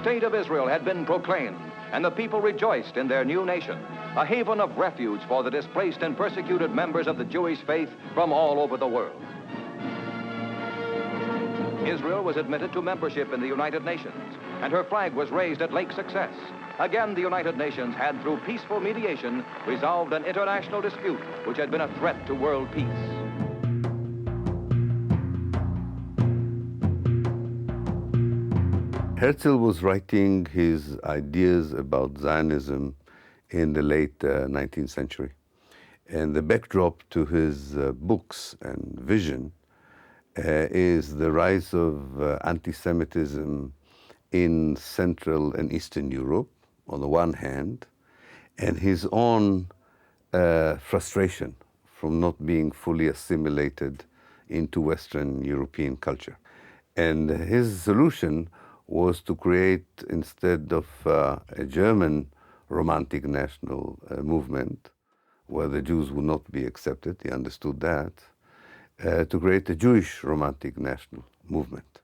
state of Israel had been proclaimed, and the people rejoiced in their new nation, a haven of refuge for the displaced and persecuted members of the Jewish faith from all over the world. Israel was admitted to membership in the United Nations, and her flag was raised at Lake Success. Again, the United Nations had, through peaceful mediation, resolved an international dispute which had been a threat to world peace. Herzl was writing his ideas about Zionism in the late 19th century. And the backdrop to his books and vision is the rise of anti-Semitism in Central and Eastern Europe, on the one hand, and his own frustration from not being fully assimilated into Western European culture. And his solution was to create, instead of a German romantic national movement, where the Jews would not be accepted, he understood that, to create a Jewish romantic national movement.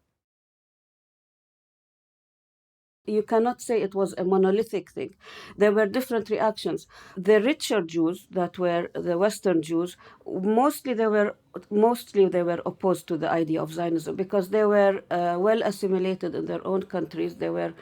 You cannot say it was a monolithic thing. There were different reactions. The richer Jews, that were the Western Jews, mostly they were opposed to the idea of Zionism because they were well assimilated in their own countries. They were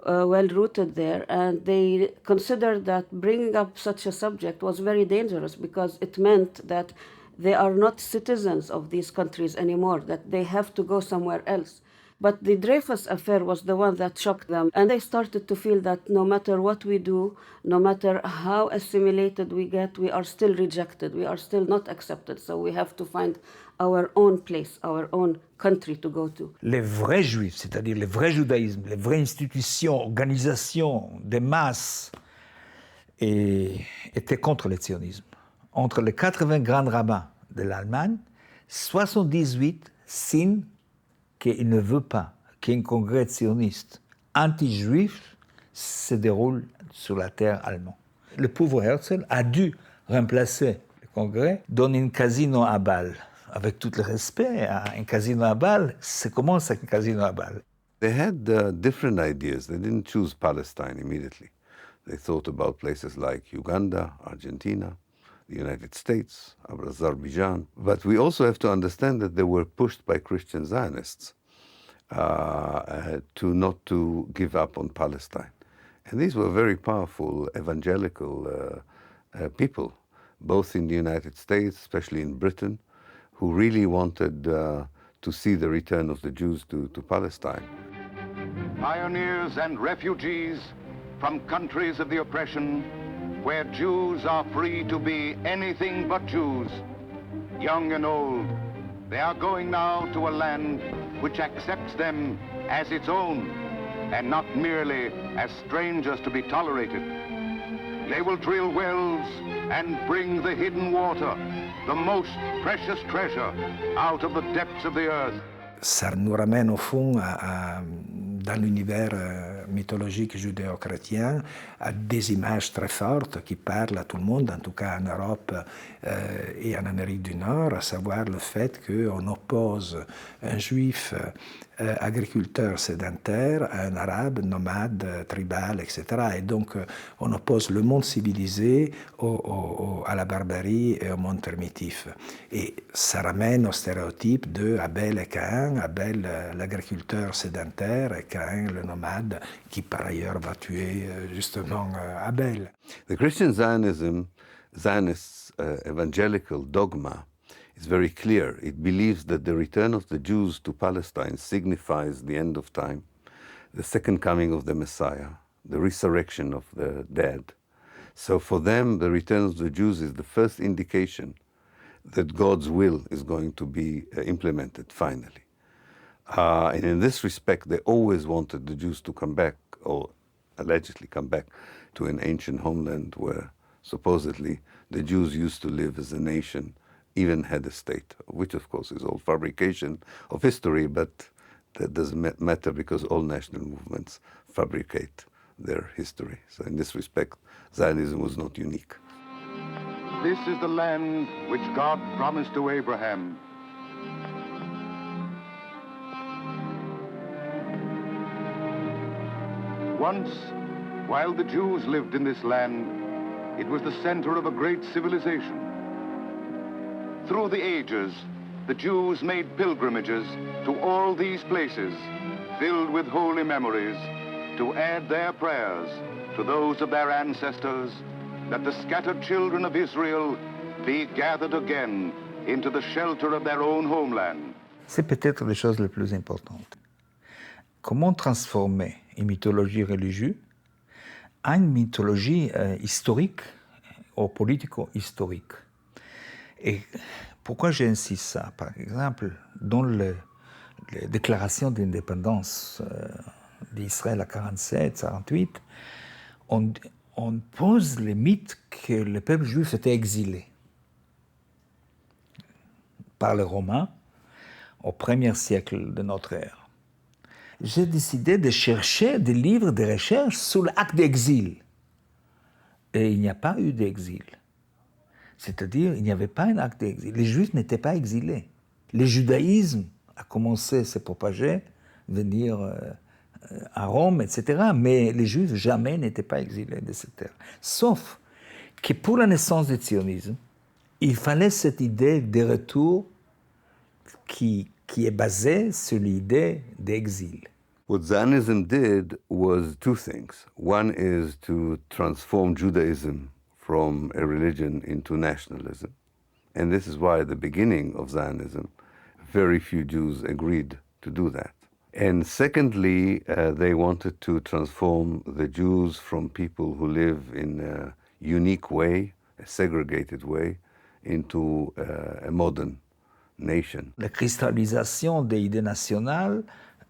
well rooted there, and they considered that bringing up such a subject was very dangerous because it meant that they are not citizens of these countries anymore, that they have to go somewhere else. But the Dreyfus affair was the one that shocked them, and they started to feel that no matter what we do, no matter how assimilated we get, we are still rejected, we are still not accepted, so we have to find our own place, our own country to go to. Les vrais juifs, c'est-à-dire les vrais judaïsmes, les vraies institutions, organisations des masses, étaient contre le zionisme. Entre les 80 grands rabbins de l'Allemagne, 78 signent qu'il ne veut pas qu'un congrès sioniste anti-juif se déroule sur la terre allemande. Le pauvre Herzl a dû remplacer le congrès dans un casino à Bâle. Avec tout le respect, un casino à Bâle, c'est comment c'est un casino à Bâle? They had different ideas. They didn't choose Palestine immediately. They thought about places like Uganda, Argentina, the United States, Azerbaijan. But we also have to understand that they were pushed by Christian Zionists not to give up on Palestine. And these were very powerful evangelical people, both in the United States, especially in Britain, who really wanted to see the return of the Jews to Palestine. Pioneers and refugees from countries of the oppression, where Jews are free to be anything but Jews, young and old, they are going now to a land which accepts them as its own and not merely as strangers to be tolerated. They will drill wells and bring the hidden water, the most precious treasure, out of the depths of the earth. Ça nous ramène au fond dans l'univers mythologique judéo-chrétien à des images très fortes qui parlent à tout le monde, en tout cas en Europe et en Amérique du Nord, à savoir le fait qu'on oppose un juif agriculteur sédentaire à un arabe nomade, tribal, etc. Et donc on oppose le monde civilisé à la barbarie et au monde primitif. Et ça ramène au stéréotype de Abel et Caïn, Abel l'agriculteur sédentaire et Caïn le nomade qui par ailleurs va tuer justement Abel. The Christian Zionist evangelical dogma is very clear. It believes that the return of the Jews to Palestine signifies the end of time, the second coming of the Messiah, the resurrection of the dead. So for them, the return of the Jews is the first indication that God's will is going to be implemented finally. And in this respect, they always wanted the Jews to come back, or allegedly come back, to an ancient homeland where supposedly the Jews used to live as a nation, even had a state, which of course is all fabrication of history, but that doesn't matter because all national movements fabricate their history. So in this respect, Zionism was not unique. This is the land which God promised to Abraham. Once, while the Jews lived in this land, it was the center of a great civilization. Through the ages, the Jews made pilgrimages to all these places, filled with holy memories, to add their prayers to those of their ancestors, that the scattered children of Israel be gathered again into the shelter of their own homeland. C'est peut-être les choses les plus importantes. Comment transformer une mythologie religieuse en une mythologie historique ou politico-historique? Et pourquoi j'insiste ça? Par exemple, dans les déclarations d'indépendance d'Israël à 47, 48, on pose le mythe que le peuple juif était exilé par les Romains au 1er siècle de notre ère. J'ai décidé de chercher des livres de recherche sur l'acte d'exil. Et il n'y a pas eu d'exil. C'est-à-dire, il n'y avait pas un acte d'exil. Les Juifs n'étaient pas exilés. Le judaïsme a commencé à se propager, venir à Rome, etc. Mais les Juifs jamais n'étaient pas exilés de cette terre. Sauf que pour la naissance du zionisme, il fallait cette idée de retour qui est basée sur l'idée d'exil. What Zionism did was two things. One is to transform Judaism from a religion into nationalism. And this is why at the beginning of Zionism, very few Jews agreed to do that. And secondly, they wanted to transform the Jews from people who live in a unique way, a segregated way, into a modern nation. La cristallisation des idées nationales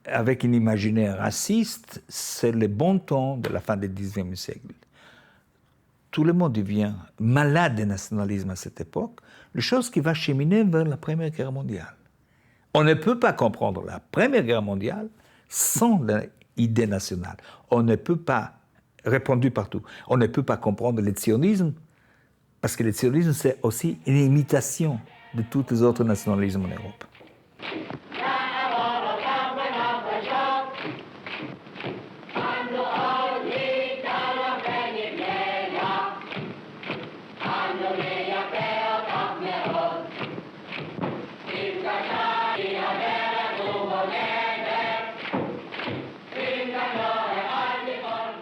avec un imaginaire raciste, c'est le bon temps de la fin du XIXe siècle. Tout le monde devient malade de nationalisme à cette époque, la chose qui va cheminer vers la Première Guerre mondiale. On ne peut pas comprendre la Première Guerre mondiale sans l'idée nationale. On ne peut pas, répandu partout, on ne peut pas comprendre le zionisme, parce que le zionisme, c'est aussi une imitation de tous les autres nationalismes en Europe.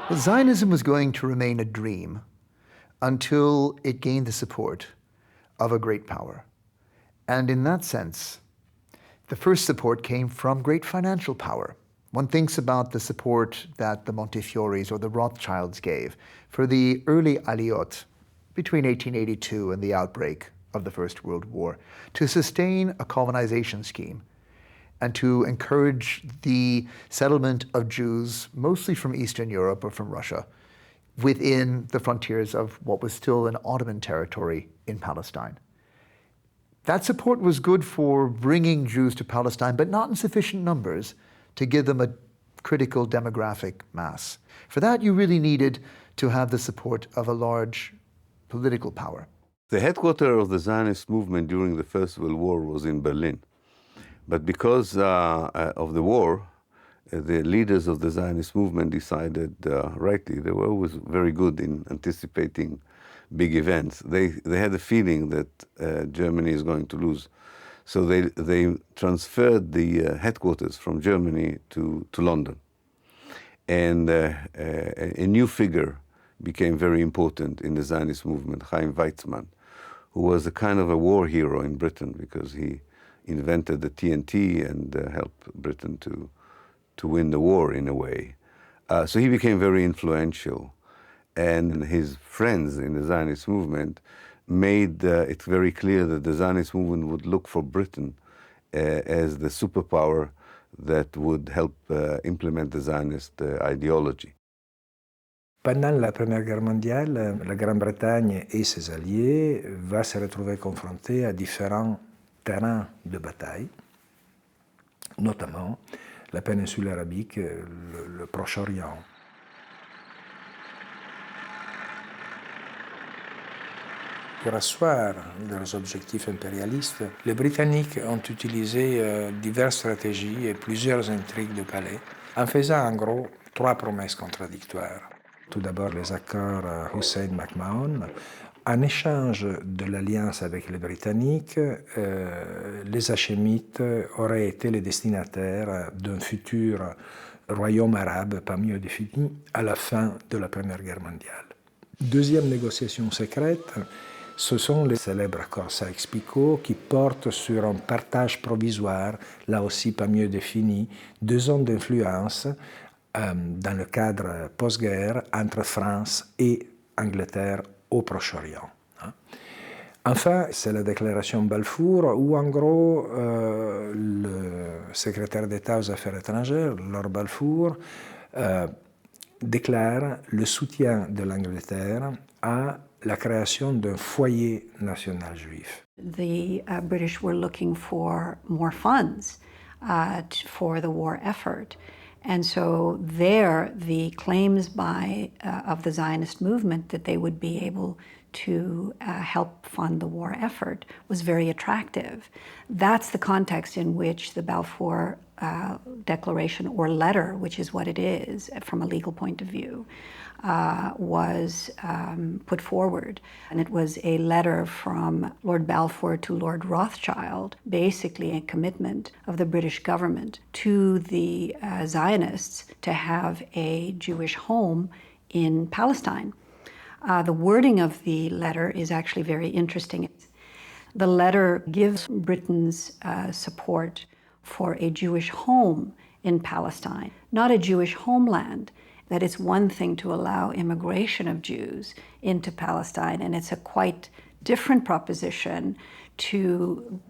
Well, Zionism was going to remain a dream until it gained the support of a great power. And in that sense, the first support came from great financial power. One thinks about the support that the Montefiore's or the Rothschilds gave for the early Aliyot between 1882 and the outbreak of the First World War to sustain a colonization scheme and to encourage the settlement of Jews, mostly from Eastern Europe or from Russia, within the frontiers of what was still an Ottoman territory in Palestine. That support was good for bringing Jews to Palestine, but not in sufficient numbers to give them a critical demographic mass. For that, you really needed to have the support of a large political power. The headquarters of the Zionist movement during the First World War was in Berlin. But because of the war, the leaders of the Zionist movement decided, rightly, they were always very good in anticipating big events. They had a feeling that Germany is going to lose. So they transferred the headquarters from Germany to London. And a new figure became very important in the Zionist movement, Chaim Weizmann, who was a kind of a war hero in Britain because he invented the TNT and helped Britain to win the war in a way. So he became very influential. And his friends in the Zionist movement made it very clear that the Zionist movement would look for Britain as the superpower that would help implement the Zionist ideology. Pendant la Première Guerre mondiale, la Grande-Bretagne et ses alliés vont se retrouver confrontés à différents terrains de bataille, notamment la péninsule arabique, le Proche-Orient. Pour asseoir leurs objectifs impérialistes, les Britanniques ont utilisé diverses stratégies et plusieurs intrigues de palais, en faisant en gros trois promesses contradictoires. Tout d'abord, les accords Hussein-McMahon. En échange de l'alliance avec les Britanniques, les Hachémites auraient été les destinataires d'un futur royaume arabe pas mieux défini à la fin de la Première Guerre mondiale. Deuxième négociation secrète, ce sont les célèbres accords Sykes-Picot qui portent sur un partage provisoire, là aussi pas mieux défini, de zones d'influence dans le cadre post-guerre entre France et Angleterre au Proche-Orient. Enfin, c'est la déclaration Balfour où, en gros, le secrétaire d'État aux Affaires étrangères, Lord Balfour, déclare le soutien de l'Angleterre à la création d'un foyer national juif. The British were looking for more funds for the war effort. And so there, the claims of the Zionist movement that they would be able to help fund the war effort was very attractive. That's the context in which the Balfour Declaration or letter, which is what it is from a legal point of view, was put forward. And it was a letter from Lord Balfour to Lord Rothschild, basically a commitment of the British government to the Zionists to have a Jewish home in Palestine. The wording of the letter is actually very interesting. The letter gives Britain's support for a Jewish home in Palestine, not a Jewish homeland. That it's one thing to allow immigration of Jews into Palestine, and it's a quite different proposition to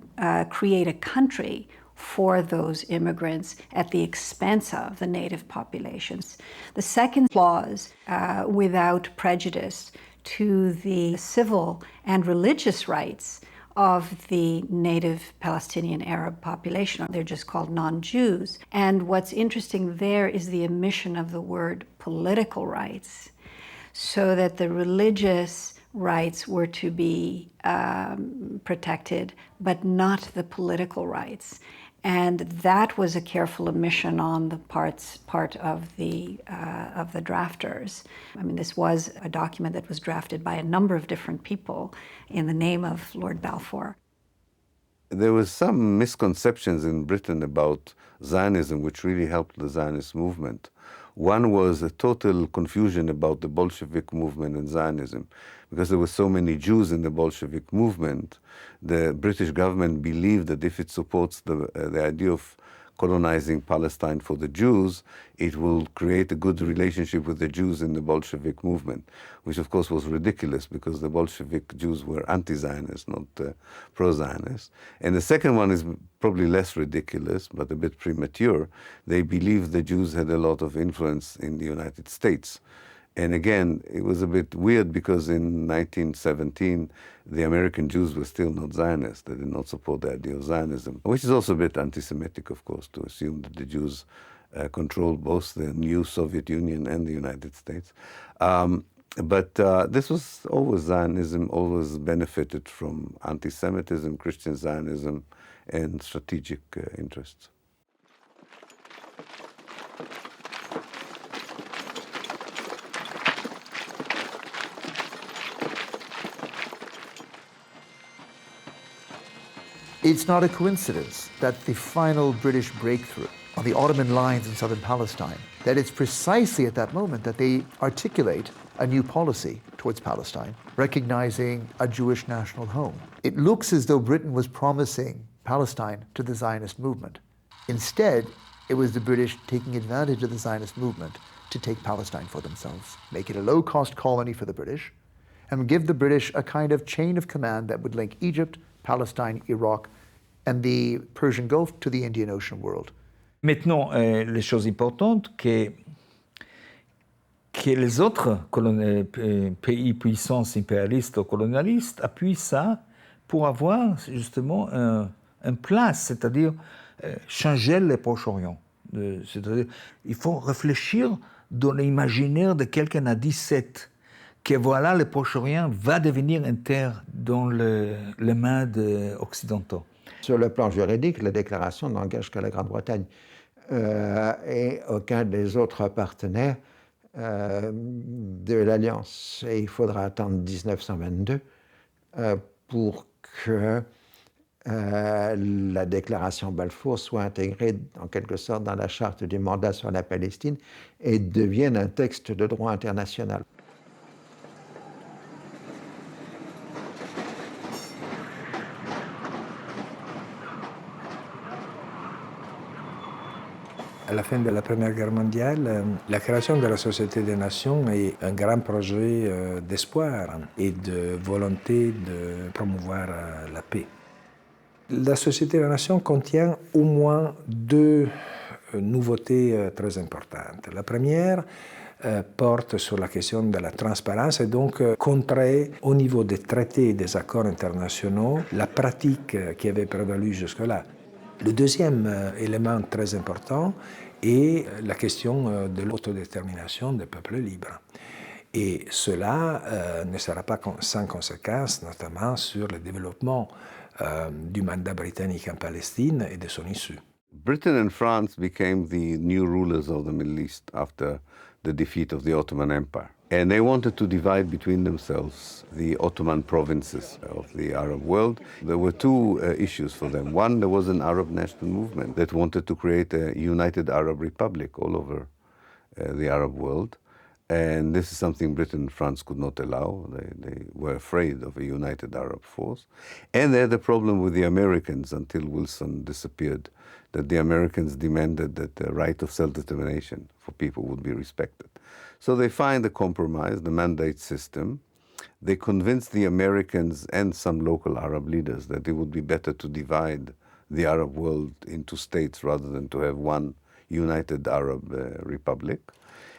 create a country for those immigrants at the expense of the native populations. The second clause, without prejudice to the civil and religious rights of the native Palestinian Arab population. They're just called non-Jews. And what's interesting there is the omission of the word political rights, so that the religious rights were to be protected, but not the political rights. And that was a careful omission on the part of the drafters. I mean, this was a document that was drafted by a number of different people in the name of Lord Balfour. There was some misconceptions in Britain about Zionism, which really helped the Zionist movement. One was a total confusion about the Bolshevik movement and Zionism. Because there were so many Jews in the Bolshevik movement, the British government believed that if it supports the idea of colonizing Palestine for the Jews, it will create a good relationship with the Jews in the Bolshevik movement, which of course was ridiculous because the Bolshevik Jews were anti-Zionist, not pro-Zionist. And the second one is probably less ridiculous, but a bit premature. They believed the Jews had a lot of influence in the United States. And again, it was a bit weird because in 1917, the American Jews were still not Zionists. They did not support the idea of Zionism, which is also a bit anti-Semitic, of course, to assume that the Jews controlled both the new Soviet Union and the United States. But this was always Zionism, always benefited from anti-Semitism, Christian Zionism, and strategic interests. It's not a coincidence that the final British breakthrough on the Ottoman lines in southern Palestine, that it's precisely at that moment that they articulate a new policy towards Palestine, recognizing a Jewish national home. It looks as though Britain was promising Palestine to the Zionist movement. Instead, it was the British taking advantage of the Zionist movement to take Palestine for themselves, make it a low-cost colony for the British, and give the British a kind of chain of command that would link Egypt, Palestine, Iraq, and the Persian Gulf to the Indian Ocean world. Maintenant, les choses importantes, que les autres pays puissances impérialistes ou colonialistes appuient ça pour avoir justement un place, c'est-à-dire changer le Proche-Orient. C'est-à-dire, il faut réfléchir dans l'imaginaire de quelqu'un à 17, que voilà, le Proche-Orient va devenir une terre dans les mains des Occidentaux. Sur le plan juridique, la déclaration n'engage que la Grande-Bretagne. et aucun des autres partenaires de l'Alliance. Et il faudra attendre 1922 pour que la déclaration Balfour soit intégrée en quelque sorte dans la charte du mandat sur la Palestine et devienne un texte de droit international. À la fin de la Première Guerre mondiale, la création de la Société des Nations est un grand projet d'espoir et de volonté de promouvoir la paix. La Société des Nations contient au moins deux nouveautés très importantes. La première porte sur la question de la transparence et donc contrer au niveau des traités et des accords internationaux la pratique qui avait prévalu jusque-là. Le deuxième élément très important est la question de l'autodétermination des peuples libres. Et cela ne sera pas sans conséquence, notamment sur le développement du mandat britannique en Palestine et de son issue. Britain and France became the new rulers of the Middle East after the defeat of the Ottoman Empire. And they wanted to divide between themselves the Ottoman provinces of the Arab world. There were two issues for them. One, there was an Arab national movement that wanted to create a united Arab republic all over the Arab world. And this is something Britain and France could not allow. They were afraid of a united Arab force. And they had a problem with the Americans until Wilson disappeared, that the Americans demanded that the right of self-determination for people would be respected. So they find a compromise, the mandate system. They convinced the Americans and some local Arab leaders that it would be better to divide the Arab world into states rather than to have one united Arab republic.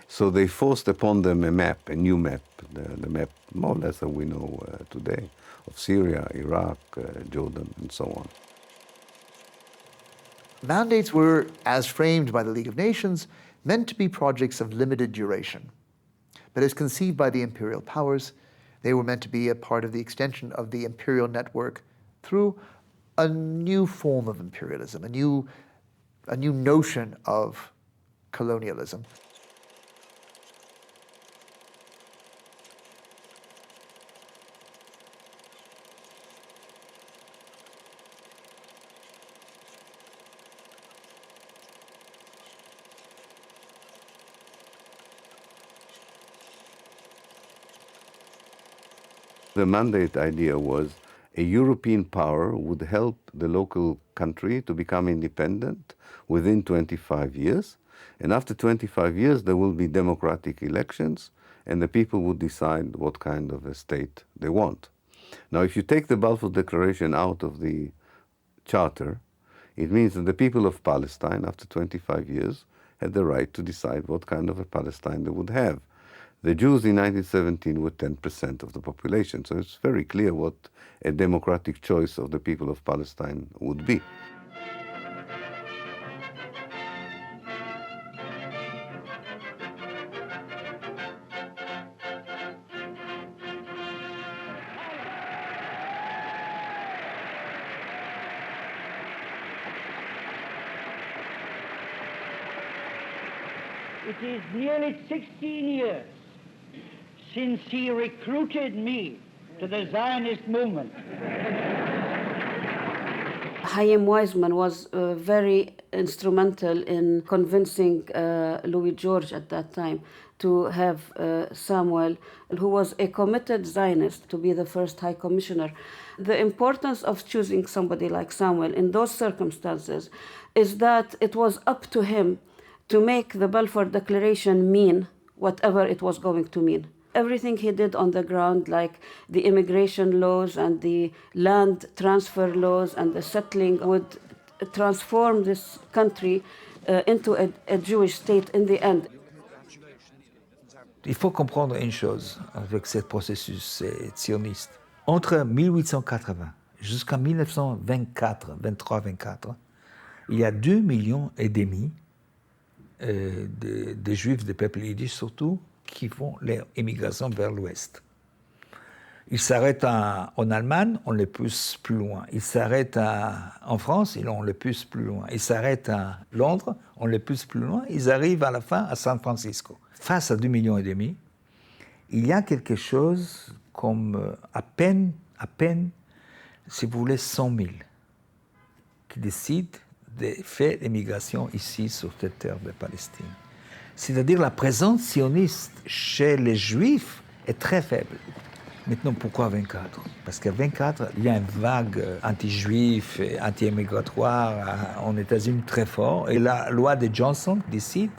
So they forced upon them a map, a new map, the map more or less that we know today, of Syria, Iraq, Jordan, and so on. Mandates were, as framed by the League of Nations, meant to be projects of limited duration. But as conceived by the imperial powers, they were meant to be a part of the extension of the imperial network through a new form of imperialism, a new notion of colonialism. The mandate idea was a European power would help the local country to become independent within 25 years. And after 25 years, there will be democratic elections, and the people would decide what kind of a state they want. Now, if you take the Balfour Declaration out of the charter, it means that the people of Palestine, after 25 years, had the right to decide what kind of a Palestine they would have. The Jews in 1917 were 10% of the population, so it's very clear what a democratic choice of the people of Palestine would be. It is nearly 16 years since he recruited me to the Zionist movement. Chaim Weizmann was very instrumental in convincing Louis George at that time to have Samuel, who was a committed Zionist, to be the first High Commissioner. The importance of choosing somebody like Samuel in those circumstances is that it was up to him to make the Balfour Declaration mean whatever it was going to mean. Everything he did on the ground, like the immigration laws and the land transfer laws and the settling, would transform this country into a Jewish state in the end. Il faut comprendre une chose avec ce processus sioniste. Entre 1880 jusqu'en 1924, 23-24, il y a 2,5 millions de Juifs, des peuples yiddish surtout, qui font leur émigration vers l'Ouest. Il s'arrête en Allemagne, on les pousse plus loin. Il s'arrête en France, on les pousse plus loin. Il s'arrête à Londres, on les pousse plus loin. Ils arrivent à la fin à San Francisco. Face à 2,5 millions, il y a quelque chose comme à peine, si vous voulez, 100 000 qui décident de faire l'émigration ici sur cette terre de Palestine. C'est-à-dire la présence sioniste chez les Juifs est très faible. Maintenant, pourquoi 24 ? Parce qu'à 24, il y a une vague anti-juif et anti-immigratoire en États-Unis très fort. Et la loi de Johnson décide,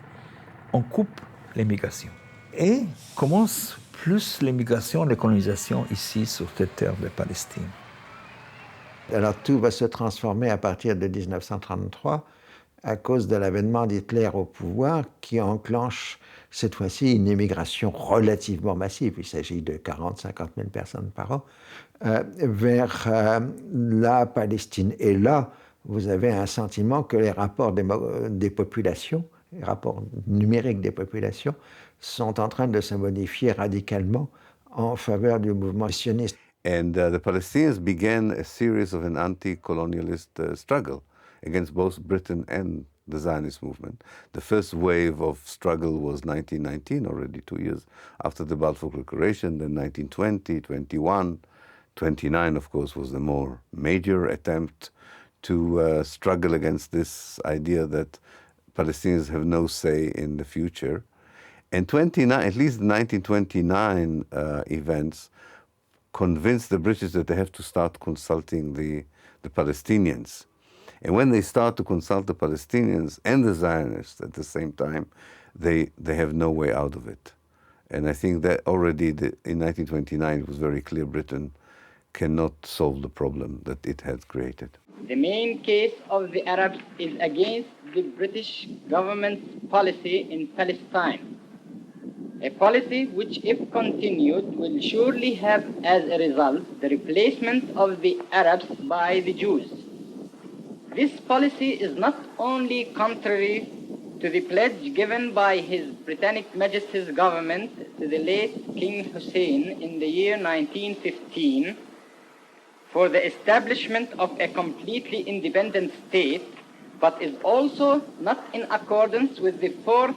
on coupe l'immigration. Et commence plus l'immigration, la colonisation ici, sur cette terre de Palestine. Alors tout va se transformer à partir de 1933 à cause de l'avènement d'Hitler au pouvoir qui enclenche cette fois-ci une immigration relativement massive, il s'agit de 40-50 000 personnes par an, vers la Palestine. Et là, vous avez un sentiment que les rapports des populations, les rapports numériques des populations, sont en train de se modifier radicalement en faveur du mouvement sioniste. And the Palestinians began a series of an anti-colonialist struggle against both Britain and the Zionist movement. The first wave of struggle was 1919, already 2 years after the Balfour Declaration, then 1920, 21, 29, of course, was the more major attempt to struggle against this idea that Palestinians have no say in the future. And 29, at least the 1929 events convinced the British that they have to start consulting the Palestinians. And when they start to consult the Palestinians and the Zionists at the same time, they have no way out of it. And I think that already in 1929 it was very clear Britain cannot solve the problem that it had created. The main case of the Arabs is against the British government's policy in Palestine. A policy which, if continued, will surely have as a result the replacement of the Arabs by the Jews. This policy is not only contrary to the pledge given by His Britannic Majesty's government to the late King Hussein in the year 1915 for the establishment of a completely independent state, but is also not in accordance with the fourth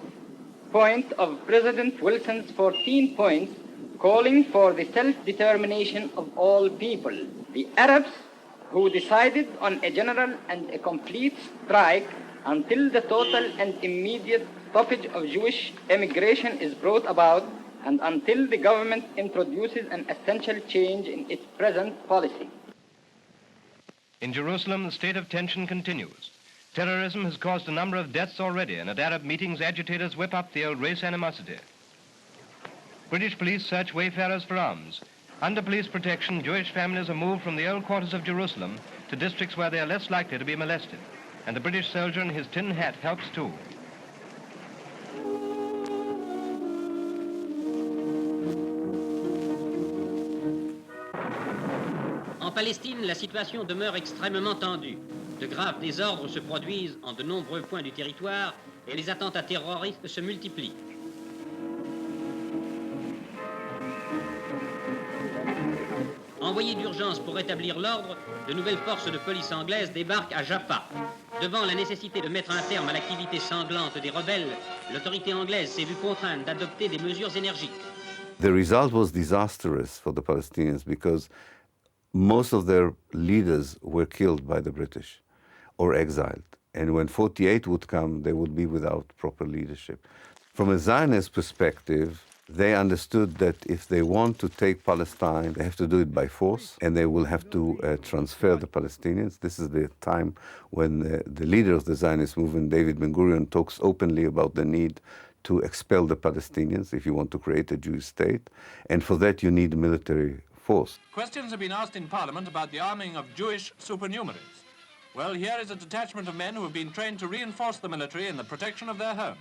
point of President Wilson's 14 points calling for the self-determination of all people. The Arabs, who decided on a general and a complete strike until the total and immediate stoppage of Jewish emigration is brought about and until the government introduces an essential change in its present policy. In Jerusalem, the state of tension continues. Terrorism has caused a number of deaths already, and at Arab meetings, agitators whip up the old race animosity. British police search wayfarers for arms. Under police protection, Jewish families are moved from the old quarters of Jerusalem to districts where they are less likely to be molested. And the British soldier in his tin hat helps too. En Palestine, la situation demeure extrêmement tendue. De graves désordres se produisent en de nombreux points du territoire et les attentats terroristes se multiplient. Envoyés d'urgence pour rétablir l'ordre, de nouvelles forces de police anglaises débarquent à Jaffa. Devant la nécessité de mettre un terme à l'activité sanglante des rebelles, l'autorité anglaise s'est vue contrainte d'adopter des mesures énergiques. The result was disastrous for the Palestinians because most of their leaders were killed by the British or exiled. And when 48 would come, they would be without proper leadership. From a Zionist perspective, they understood that if they want to take Palestine, they have to do it by force, and they will have to transfer the Palestinians. This is the time when the leader of the Zionist movement, David Ben-Gurion, talks openly about the need to expel the Palestinians if you want to create a Jewish state. And for that, you need military force. Questions have been asked in Parliament about the arming of Jewish supernumeraries. Well, here is a detachment of men who have been trained to reinforce the military in the protection of their homes.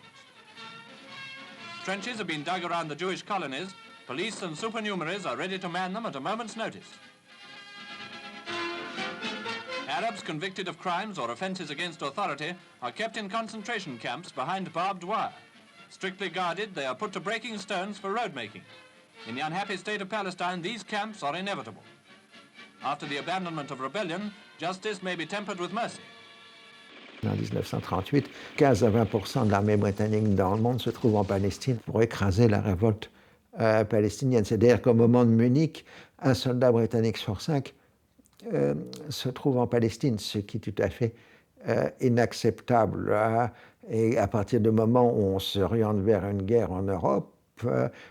Trenches have been dug around the Jewish colonies. Police and supernumeraries are ready to man them at a moment's notice. Arabs convicted of crimes or offences against authority are kept in concentration camps behind barbed wire. Strictly guarded, they are put to breaking stones for road making. In the unhappy state of Palestine, these camps are inevitable. After the abandonment of rebellion, justice may be tempered with mercy. En 1938, 15 à 20% de l'armée britannique dans le monde se trouve en Palestine pour écraser la révolte palestinienne. C'est-à-dire qu'au moment de Munich, un soldat britannique sur 5 se trouve en Palestine, ce qui est tout à fait inacceptable. Et à partir du moment où on s'oriente vers une guerre en Europe,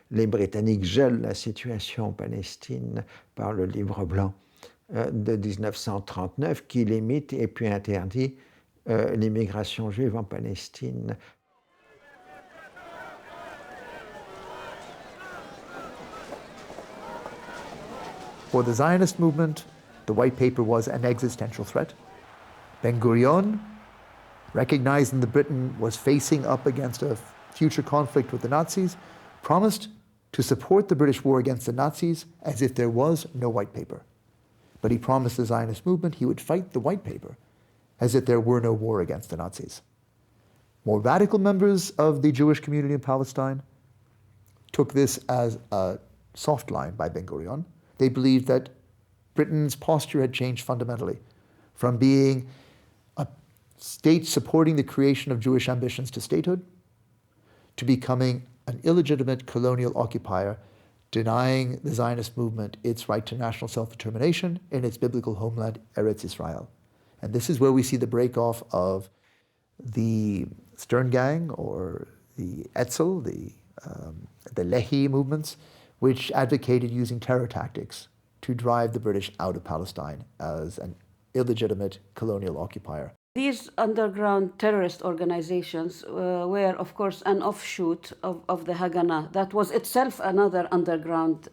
les Britanniques gèlent la situation en Palestine par le livre blanc de 1939 qui limite et puis interdit l'immigration juive en Palestine. For the Zionist movement, the white paper was an existential threat. Ben-Gurion, recognizing that Britain was facing up against a future conflict with the Nazis, promised to support the British war against the Nazis as if there was no white paper. But he promised the Zionist movement he would fight the white paper as if there were no war against the Nazis. More radical members of the Jewish community in Palestine took this as a soft line by Ben-Gurion. They believed that Britain's posture had changed fundamentally from being a state supporting the creation of Jewish ambitions to statehood to becoming an illegitimate colonial occupier, denying the Zionist movement its right to national self-determination in its biblical homeland, Eretz Israel. And this is where we see the break-off of the Stern Gang or the Etzel, the Lehi movements, which advocated using terror tactics to drive the British out of Palestine as an illegitimate colonial occupier. These underground terrorist organizations were, of course, an offshoot of the Haganah. That was itself another underground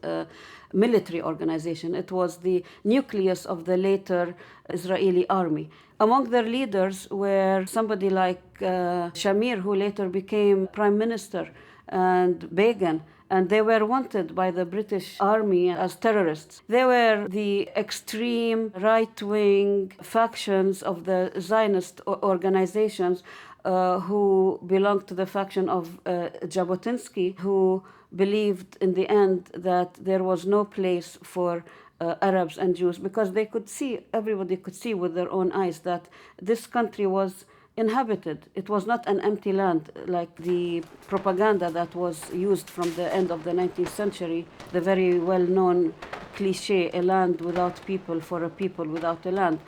military organization. It was the nucleus of the later Israeli army. Among their leaders were somebody like Shamir, who later became prime minister, and Begin, and they were wanted by the British army as terrorists. They were the extreme right-wing factions of the Zionist organizations who belonged to the faction of Jabotinsky, who believed in the end that there was no place for Arabs and Jews, because they could see, everybody could see with their own eyes that this country was inhabited. It was not an empty land like the propaganda that was used from the end of the 19th century, the very well-known cliche, a land without people for a people without a land.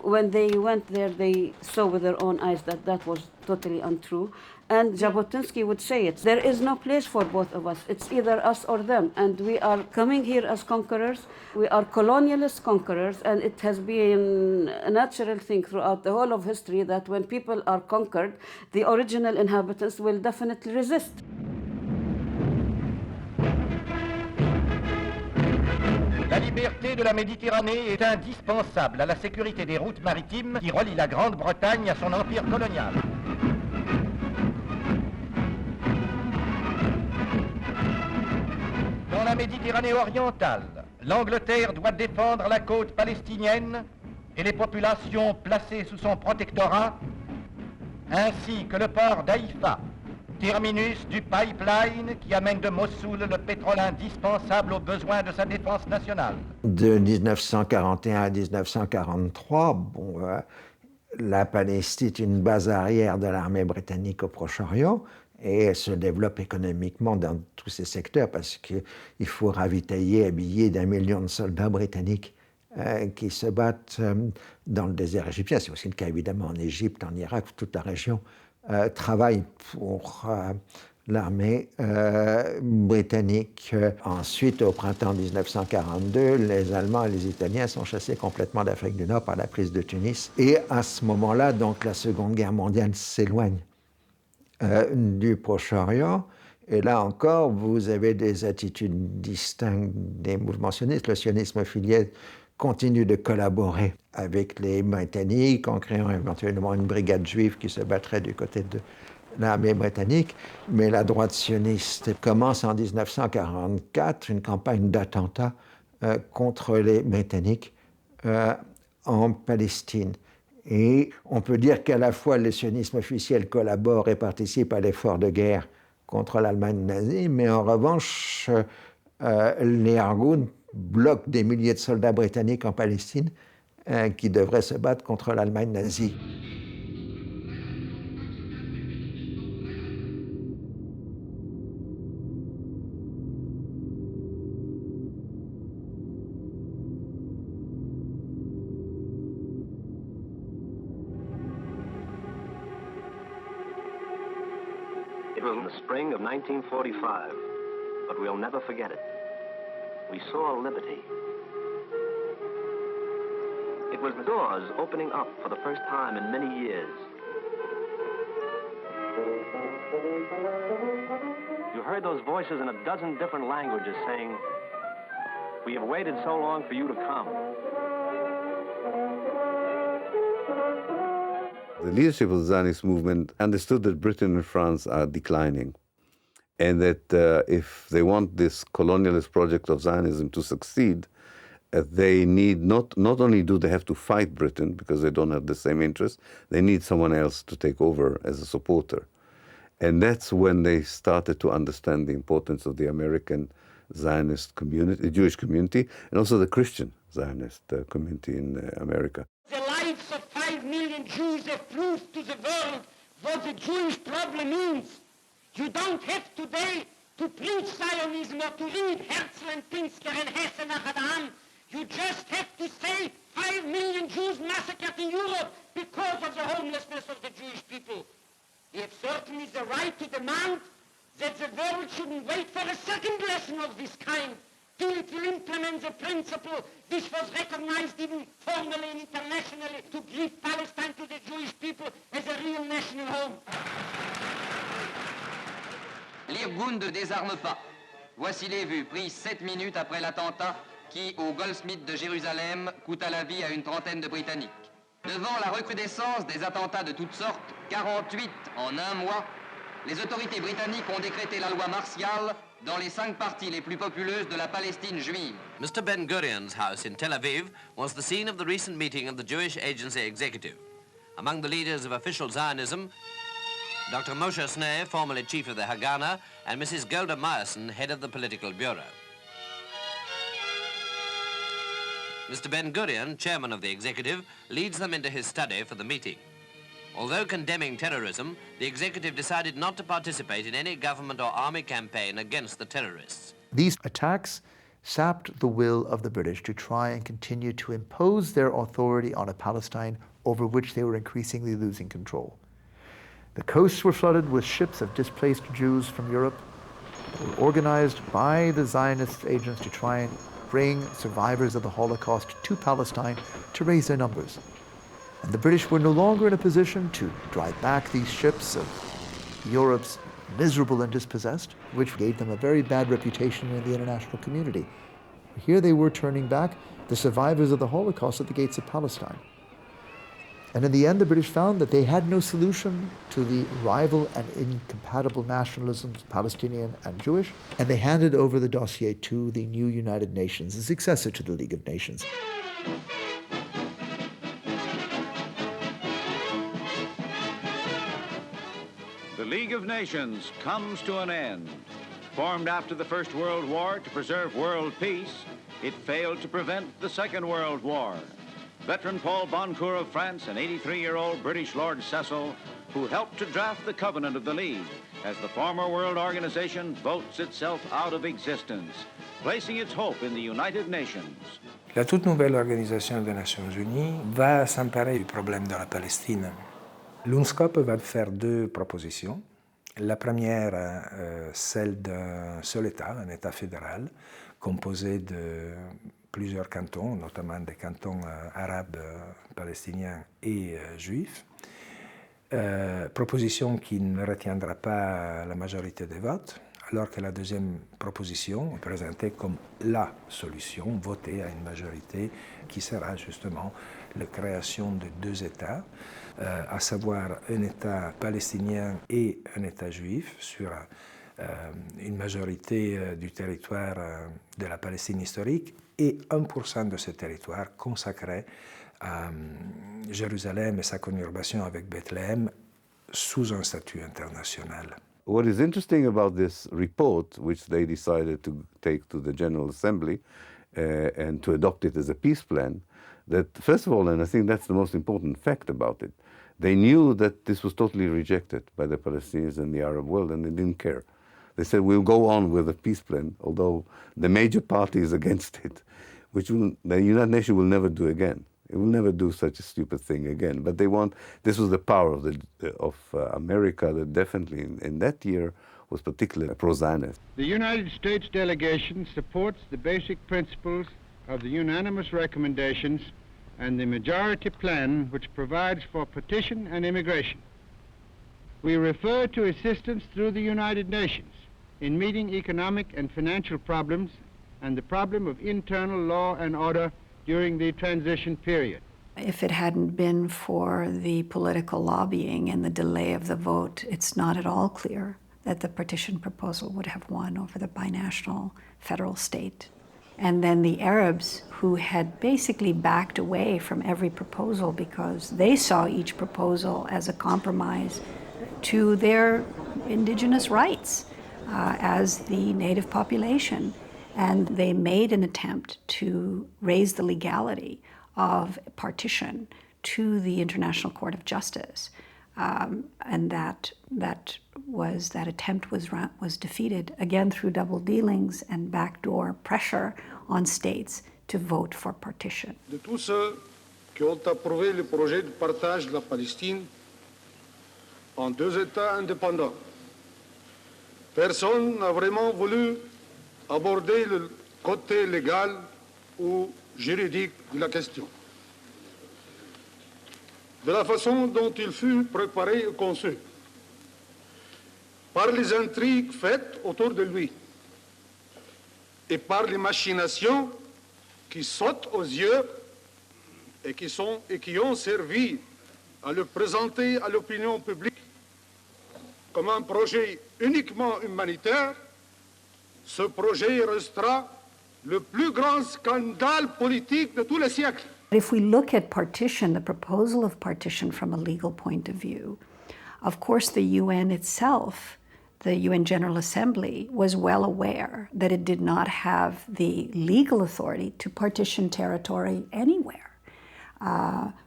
When they went there, they saw with their own eyes that that was totally untrue. And Jabotinsky would say it. There is no place for both of us. It's either us or them. And we are coming here as conquerors. We are colonialist conquerors. And it has been a natural thing throughout the whole of history that when people are conquered, the original inhabitants will definitely resist. La liberté de la Méditerranée est indispensable à la sécurité des routes maritimes qui relient la Grande-Bretagne à son empire colonial. Dans la Méditerranée orientale, l'Angleterre doit défendre la côte palestinienne et les populations placées sous son protectorat, ainsi que le port d'Haïfa, terminus du pipeline qui amène de Mossoul le pétrole indispensable aux besoins de sa défense nationale. De 1941 à 1943, la Palestine est une base arrière de l'armée britannique au Proche-Orient et elle se développe économiquement dans tous ces secteurs parce qu'il faut ravitailler, habiller d'1 million de soldats britanniques qui se battent dans le désert égyptien. C'est aussi le cas évidemment en Égypte, en Irak, toute la région travaille pour l'armée britannique. Ensuite, au printemps 1942, les Allemands et les Italiens sont chassés complètement d'Afrique du Nord par la prise de Tunis. Et à ce moment-là, donc, la Seconde Guerre mondiale s'éloigne du Proche-Orient. Et là encore, vous avez des attitudes distinctes des mouvements sionistes. Le sionisme filial continue de collaborer avec les Britanniques en créant éventuellement une brigade juive qui se battrait du côté de l'armée britannique. Mais la droite sioniste commence en 1944 une campagne d'attentats contre les Britanniques en Palestine. Et on peut dire qu'à la fois le sionisme officiel collabore et participe à l'effort de guerre contre l'Allemagne nazie, mais en revanche, les Argoun bloquent des milliers de soldats britanniques en Palestine qui devraient se battre contre l'Allemagne nazie. It was in the spring of 1945, but we'll never forget it. We saw liberty. It was the doors opening up for the first time in many years. You heard those voices in a dozen different languages saying, "We have waited so long for you to come." The leadership of the Zionist movement understood that Britain and France are declining, and that if they want this colonialist project of Zionism to succeed, they need not only do they have to fight Britain because they don't have the same interests, they need someone else to take over as a supporter. And that's when they started to understand the importance of the American Zionist community, the Jewish community, and also the Christian Zionist community in America. The lives of 5 million Jews have proved to the world what the Jewish problem is. You don't have today to preach Zionism or to read Herzl and Pinsker and Hesse nach Adam. You just have to say 5 million Jews massacred in Europe because of the homelessness of the Jewish people. We have certainly the right to demand that the world shouldn't wait for a second lesson of this kind till it will implement the principle which was recognized even formally and internationally to give Palestine to the Jewish people as a real national home. L'Irgun ne désarme pas. Voici les vues prises 7 minutes après l'attentat qui, au Goldsmith de Jérusalem, coûta la vie à une trentaine de Britanniques. Devant la recrudescence des attentats de toutes sortes, 48 en un mois, les autorités britanniques ont décrété la loi martiale dans les 5 parties les plus populeuses de la Palestine juive. Mr. Ben Gurion's house in Tel Aviv was the scene of the recent meeting of the Jewish Agency Executive. Among the leaders of official Zionism, Dr. Moshe Sneh, formerly chief of the Haganah, and Mrs. Golda Meyerson, head of the political bureau. Mr. Ben Gurion, chairman of the executive, leads them into his study for the meeting. Although condemning terrorism, the executive decided not to participate in any government or army campaign against the terrorists. These attacks sapped the will of the British to try and continue to impose their authority on a Palestine over which they were increasingly losing control. The coasts were flooded with ships of displaced Jews from Europe. They were organized by the Zionist agents to try and bring survivors of the Holocaust to Palestine to raise their numbers. And the British were no longer in a position to drive back these ships of Europe's miserable and dispossessed, which gave them a very bad reputation in the international community. Here they were turning back the survivors of the Holocaust at the gates of Palestine. And in the end, the British found that they had no solution to the rival and incompatible nationalisms, Palestinian and Jewish, and they handed over the dossier to the new United Nations, the successor to the League of Nations. The League of Nations comes to an end. Formed after the First World War to preserve world peace, it failed to prevent the Second World War. Veteran Paul Boncourt of France and 83-year-old British Lord Cecil, who helped to draft the covenant of the League as the former world organization votes itself out of existence, placing its hope in the United Nations. La toute nouvelle organisation des Nations Unies va s'emparer du problème de la Palestine. L'UNSCOP va faire 2 propositions. La première, celle d'un seul État, un État fédéral, composé de plusieurs cantons, notamment des cantons arabes, palestiniens et juifs. Proposition qui ne retiendra pas la majorité des votes, alors que la deuxième proposition est présentée comme la solution, votée à une majorité, qui sera justement la création de 2 États, à savoir un État palestinien et un État juif sur une majorité du territoire de la Palestine historique et 1% de ce territoire consacré à Jérusalem et sa conurbation avec Bethléem sous un statut international. What is interesting about this report, which they decided to take to the General Assembly and to adopt it as a peace plan, that first of all, and I think that's the most important fact about it, they knew that this was totally rejected by the Palestinians and the Arab world, and they didn't care. They said, we'll go on with the peace plan, although the major party is against it, which the United Nations will never do again. It will never do such a stupid thing again. But they want, this was the power of America that definitely in that year was particularly pro-Zionist. The United States delegation supports the basic principles of the unanimous recommendations and the majority plan which provides for partition and immigration. We refer to assistance through the United Nations in meeting economic and financial problems and the problem of internal law and order during the transition period. If it hadn't been for the political lobbying and the delay of the vote, it's not at all clear that the partition proposal would have won over the binational federal state. And then the Arabs, who had basically backed away from every proposal because they saw each proposal as a compromise to their indigenous rights as the native population. And they made an attempt to raise the legality of partition to the International Court of Justice. And that attempt was defeated, again through double dealings and backdoor pressure on states to vote for partition. De tous ceux qui ont approuvé le projet de partage de la Palestine en deux États indépendants, personne n'a vraiment voulu aborder le côté légal ou juridique de la question. De la façon dont il fut préparé et conçu, par les intrigues faites autour de lui et par les machinations qui sautent aux yeux et qui ont servi à le présenter à l'opinion publique comme un projet uniquement humanitaire, ce projet restera le plus grand scandale politique de tous les siècles. If we look at partition, the proposal of partition from a legal point of view, of course the UN itself, the UN General Assembly, was well aware that it did not have the legal authority to partition territory anywhere.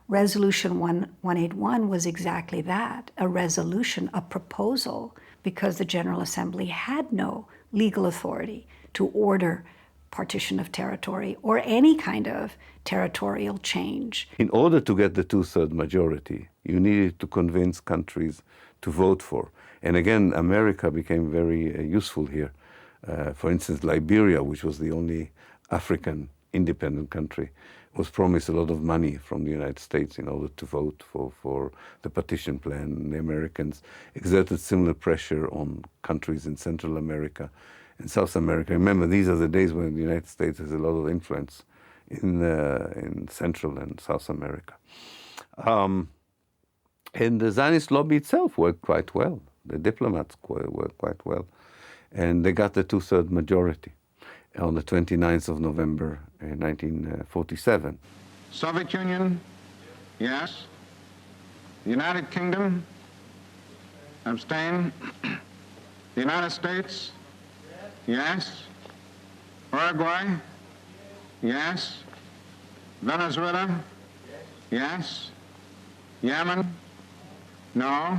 Resolution 181 was exactly that, a resolution, a proposal, because the General Assembly had no legal authority to order partition of territory or any kind of territorial change. In order to get the two-thirds majority, you needed to convince countries to vote for. And again, America became very useful here. For instance, Liberia, which was the only African independent country, was promised a lot of money from the United States in order to vote for the partition plan. And the Americans exerted similar pressure on countries in Central America and South America. Remember, these are the days when the United States has a lot of influence in Central and South America. And the Zionist lobby itself worked quite well. The diplomats worked quite well. And they got the two-thirds majority on the 29th of November in 1947. Soviet Union, yes. The United Kingdom, abstain. The United States, yes. Uruguay, yes. Venezuela, yes. Yemen, no.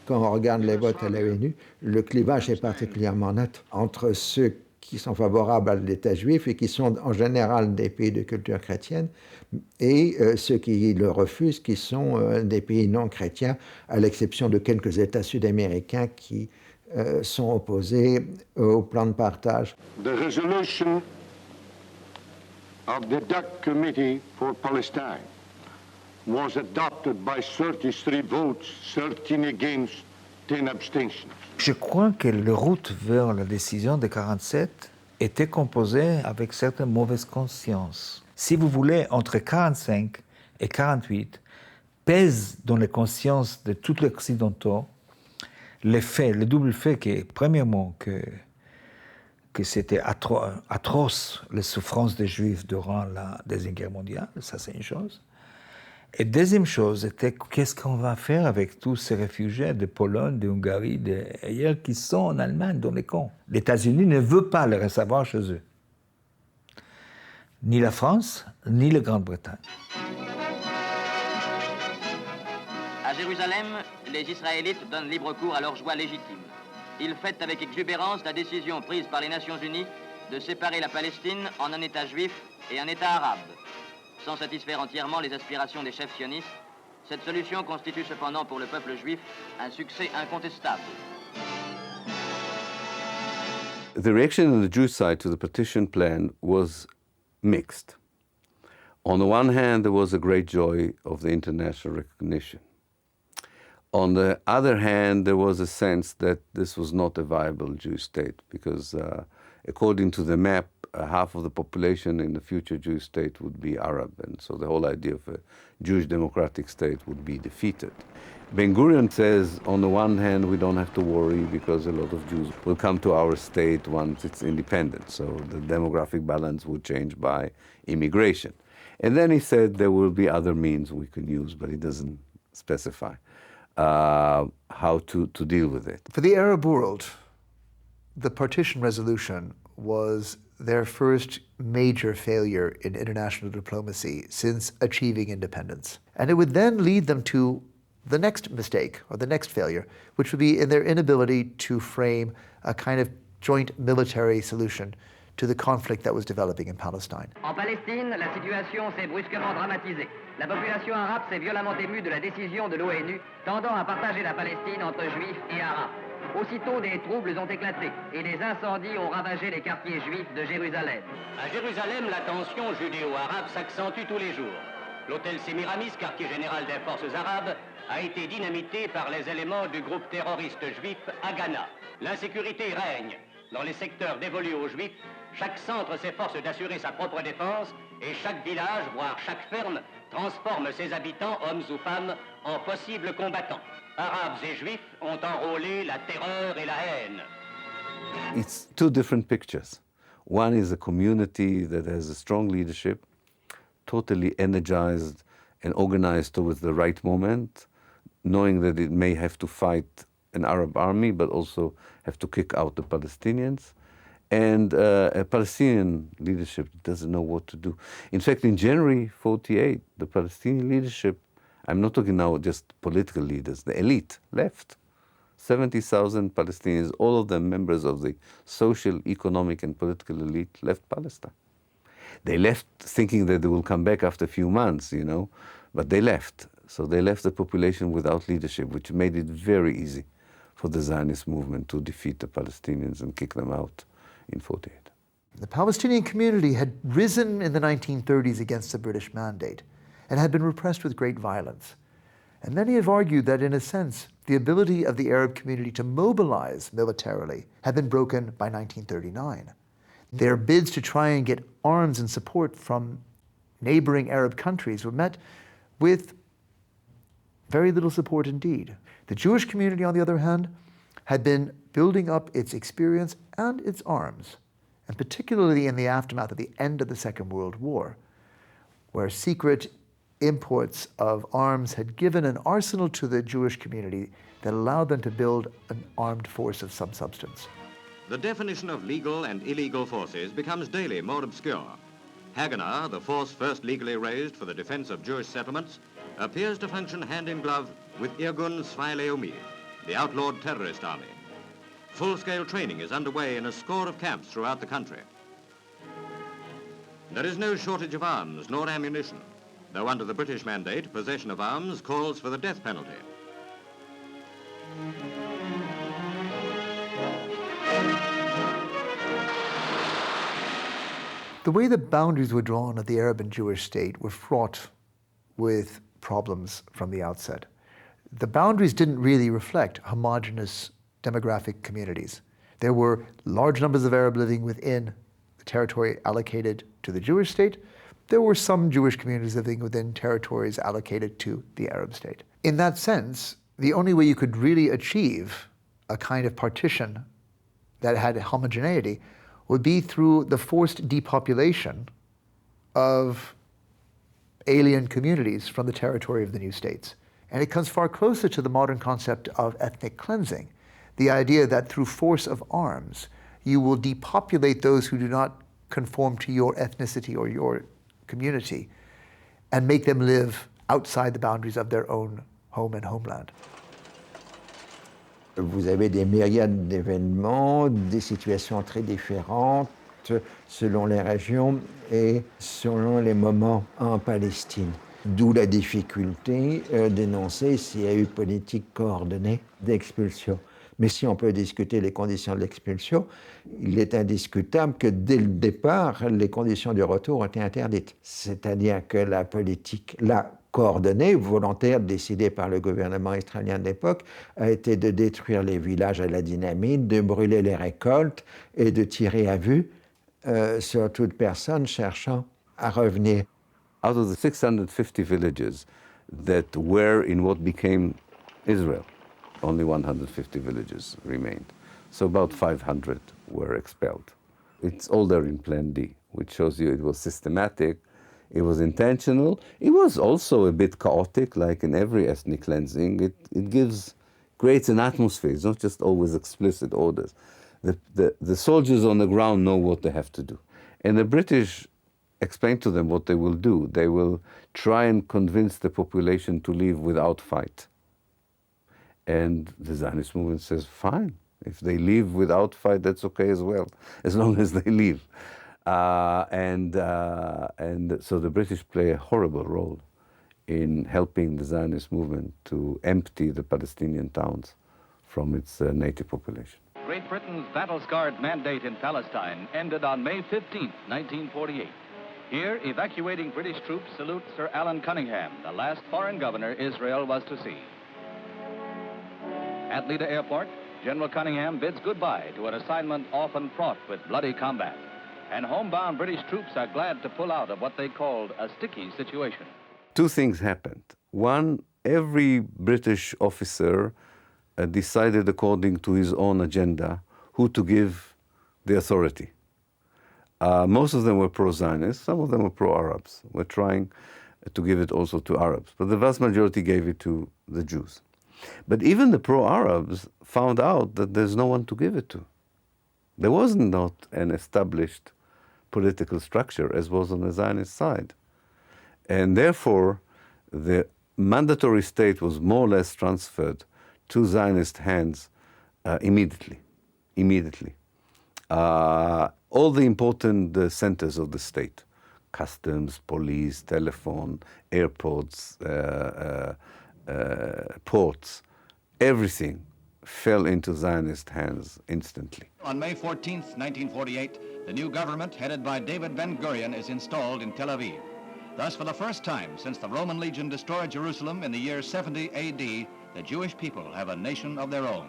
Quand on regarde les votes à l'ONU, le clivage est particulièrement net entre ceux qui sont favorables à l'État juif et qui sont en général des pays de culture chrétienne, et ceux qui le refusent, qui sont des pays non chrétiens, à l'exception de quelques États sud-américains qui sont opposés au plan de partage. The resolution of the DUC Committee for Palestine was adopted by 33 votes, 13 against, 10 abstentions. Je crois que la route vers la décision de 1947 était composée avec certaines mauvaises consciences. Si vous voulez, entre 1945 et 1948, pèse dans les consciences de tous les Occidentaux le double fait que, premièrement, que c'était atroce les souffrances des Juifs durant la Deuxième Guerre mondiale, ça c'est une chose, Et deuxième chose, c'était qu'est-ce qu'on va faire avec tous ces réfugiés de Pologne, de Hongrie, d'ailleurs qui sont en Allemagne, dans les camps. Les États-Unis ne veulent pas les recevoir chez eux. Ni la France, ni la Grande-Bretagne. À Jérusalem, les Israélites donnent libre cours à leur joie légitime. Ils fêtent avec exubérance la décision prise par les Nations Unies de séparer la Palestine en un État juif et un État arabe. Sans satisfaire entièrement les aspirations des chefs sionistes, cette solution constitue cependant pour le peuple juif un succès incontestable. The reaction on the Jewish side to the partition plan was mixed. On the one hand, there was a great joy of the international recognition. On the other hand, there was a sense that this was not a viable Jewish state because according to the map, half of the population in the future Jewish state would be Arab, and so the whole idea of a Jewish democratic state would be defeated. Ben-Gurion says, on the one hand, we don't have to worry because a lot of Jews will come to our state once it's independent, so the demographic balance would change by immigration. And then he said there will be other means we can use, but he doesn't specify how to deal with it. For the Arab world, the partition resolution was their first major failure in international diplomacy since achieving independence. And it would then lead them to the next mistake, or the next failure, which would be in their inability to frame a kind of joint military solution to the conflict that was developing in Palestine. En Palestine, la situation s'est brusquement dramatisée. La population arabe s'est violemment émue de la décision de l'ONU tendant à partager la Palestine entre juifs et arabes. Aussitôt, des troubles ont éclaté et des incendies ont ravagé les quartiers juifs de Jérusalem. À Jérusalem, la tension judéo-arabe s'accentue tous les jours. L'hôtel Sémiramis, quartier général des forces arabes, a été dynamité par les éléments du groupe terroriste juif Haganah. L'insécurité règne dans les secteurs dévolus aux juifs. Chaque centre s'efforce d'assurer sa propre défense et chaque village, voire chaque ferme, transforme ses habitants, hommes ou femmes, en possibles combattants. Arabes et juifs ont enrôlé la terreur et la haine. It's two different pictures. One is a community that has a strong leadership, totally energized and organized towards the right moment, knowing that it may have to fight an Arab army, but also have to kick out the Palestinians. And a Palestinian leadership doesn't know what to do. In fact, in January 48, the Palestinian leadership, I'm not talking now just political leaders, the elite left. 70,000 Palestinians, all of them members of the social, economic, and political elite, left Palestine. They left thinking that they will come back after a few months, you know, but they left. So they left the population without leadership, which made it very easy for the Zionist movement to defeat the Palestinians and kick them out in 48. The Palestinian community had risen in the 1930s against the British mandate and had been repressed with great violence. And many have argued that, in a sense, the ability of the Arab community to mobilize militarily had been broken by 1939. Their bids to try and get arms and support from neighboring Arab countries were met with very little support indeed. The Jewish community, on the other hand, had been building up its experience and its arms, and particularly in the aftermath of the end of the Second World War, where secret imports of arms had given an arsenal to the Jewish community that allowed them to build an armed force of some substance. The definition of legal and illegal forces becomes daily more obscure. Haganah, the force first legally raised for the defense of Jewish settlements, appears to function hand in glove with Irgun Tzvai Leumi, the outlawed terrorist army. Full-scale training is underway in a score of camps throughout the country. There is no shortage of arms nor ammunition, though under the British mandate, possession of arms calls for the death penalty. The way the boundaries were drawn of the Arab and Jewish state were fraught with problems from the outset. The boundaries didn't really reflect homogeneous demographic communities. There were large numbers of Arab living within the territory allocated to the Jewish state. There were some Jewish communities living within territories allocated to the Arab state. In that sense, the only way you could really achieve a kind of partition that had homogeneity would be through the forced depopulation of alien communities from the territory of the new states. And it comes far closer to the modern concept of ethnic cleansing, the idea that through force of arms, you will depopulate those who do not conform to your ethnicity or your community and make them live outside the boundaries of their own home and homeland. Vous avez des myriades d'événements, des situations très différentes selon les régions et selon les moments en Palestine. D'où la difficulté d'énoncer s'il y a eu politique coordonnée d'expulsion. Mais si on peut discuter les conditions de l'expulsion, il est indiscutable que dès le départ, les conditions du retour ont été interdites. C'est-à-dire que la politique, coordonnée, volontaire, décidée par le gouvernement israélien de l'époque, a été de détruire les villages à la dynamite, de brûler les récoltes et de tirer à vue sur toute personne cherchant à revenir. Out of the 650 villages that were in what became Israel, only 150 villages remained. So about 500 were expelled. It's all there in Plan D, which shows you it was systematic, it was intentional. It was also a bit chaotic, like in every ethnic cleansing. It creates an atmosphere. It's not just always explicit orders. The soldiers on the ground know what they have to do. And the British explain to them what they will do. They will try and convince the population to leave without fight. And the Zionist movement says, fine, if they leave without fight, that's okay as well, as long as they leave. And so the British play a horrible role in helping the Zionist movement to empty the Palestinian towns from its native population. Great Britain's battle-scarred mandate in Palestine ended on May 15, 1948. Here, evacuating British troops salute Sir Alan Cunningham, the last foreign governor Israel was to see. At Lida Airport, General Cunningham bids goodbye to an assignment often fraught with bloody combat. And homebound British troops are glad to pull out of what they called a sticky situation. Two things happened. One, every British officer decided according to his own agenda who to give the authority. Most of them were pro-Zionists, some of them were pro-Arabs. We're trying to give it also to Arabs, but the vast majority gave it to the Jews. But even the pro-Arabs found out that there's no one to give it to. There was not an established political structure as was on the Zionist side. And therefore, the mandatory state was more or less transferred to Zionist hands immediately. All the important centers of the state, customs, police, telephone, airports, ports, everything fell into Zionist hands instantly. On May 14th, 1948, the new government headed by David Ben-Gurion is installed in Tel Aviv. Thus, for the first time since the Roman legion destroyed Jerusalem in the year 70 AD, the Jewish people have a nation of their own.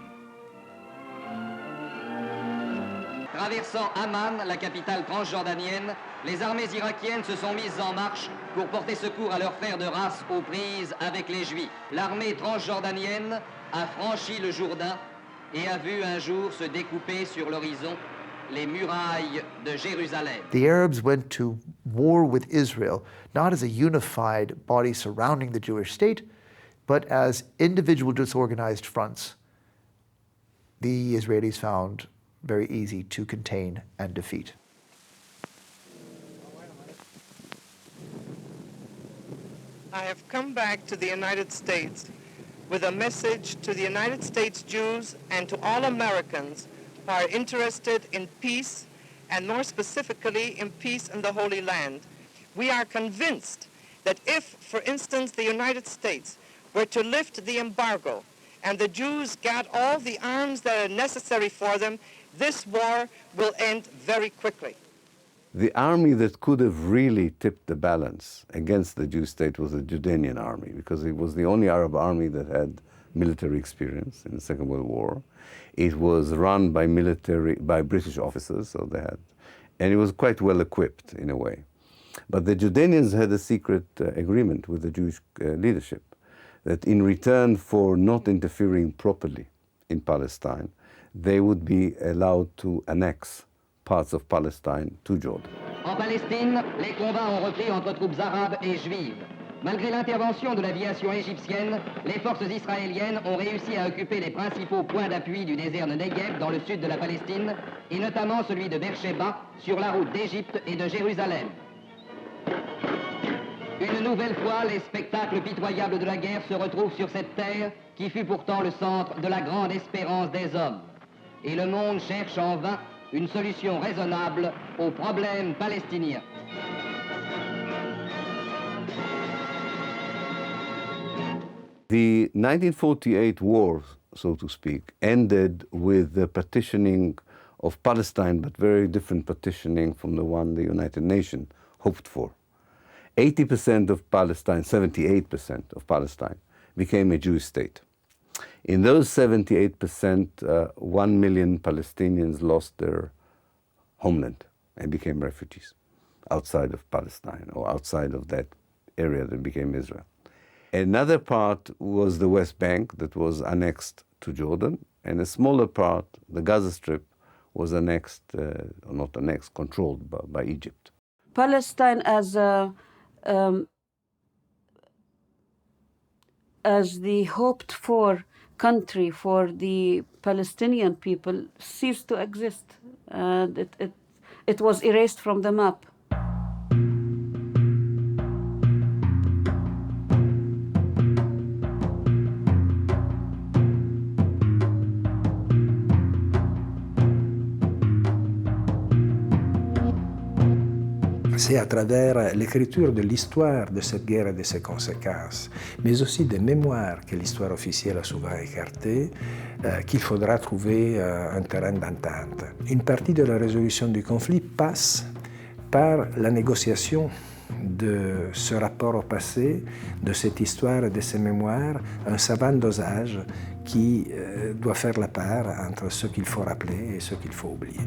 Traversant Amman, la capitale transjordanienne, les armées irakiennes se sont mises en marche pour porter secours à leurs frères de race aux prises avec les Juifs. L'armée transjordanienne a franchi le Jourdain et a vu un jour se découper sur l'horizon les murailles de Jérusalem. The Arabs went to war with Israel, not as a unified body surrounding the Jewish state, but as individual disorganized fronts. The Israelis found very easy to contain and defeat. I have come back to the United States with a message to the United States Jews and to all Americans who are interested in peace, and more specifically in peace in the Holy Land. We are convinced that if, for instance, the United States were to lift the embargo and the Jews got all the arms that are necessary for them, this war will end very quickly. The army that could have really tipped the balance against the Jewish state was the Jordanian army, because it was the only Arab army that had military experience in the Second World War. It was run by British officers, so they had, and it was quite well equipped in a way. But the Jordanians had a secret agreement with the Jewish leadership that in return for not interfering properly in Palestine, they would be allowed to annex parts of Palestine to Jordan. En Palestine, les combats ont repris entre troupes arabes et juives. Malgré l'intervention de l'aviation égyptienne, les forces israéliennes ont réussi à occuper les principaux points d'appui du désert de Negev dans le sud de la Palestine, et notamment celui de Beersheba sur la route d'Égypte et de Jérusalem. Une nouvelle fois, les spectacles pitoyables de la guerre se retrouvent sur cette terre qui fut pourtant le centre de la grande espérance des hommes. Et le monde cherche en vain une solution raisonnable aux problèmes palestiniens. The 1948 war, so to speak, ended with the partitioning of Palestine, but very different partitioning from the one the United Nations hoped for. 80% of Palestine, 78% of Palestine became a Jewish state. In those 78%, 1 million Palestinians lost their homeland and became refugees outside of Palestine or outside of that area that became Israel. Another part was the West Bank that was annexed to Jordan, and a smaller part, the Gaza Strip, was annexed, or not annexed, controlled by Egypt. Palestine as the hoped-for country for the Palestinian people ceased to exist, and it was erased from the map. C'est à travers l'écriture de l'histoire de cette guerre et de ses conséquences, mais aussi des mémoires que l'histoire officielle a souvent écartées, qu'il faudra trouver un terrain d'entente. Une partie de la résolution du conflit passe par la négociation de ce rapport au passé, de cette histoire et de ces mémoires, un savant dosage qui doit faire la part entre ce qu'il faut rappeler et ce qu'il faut oublier.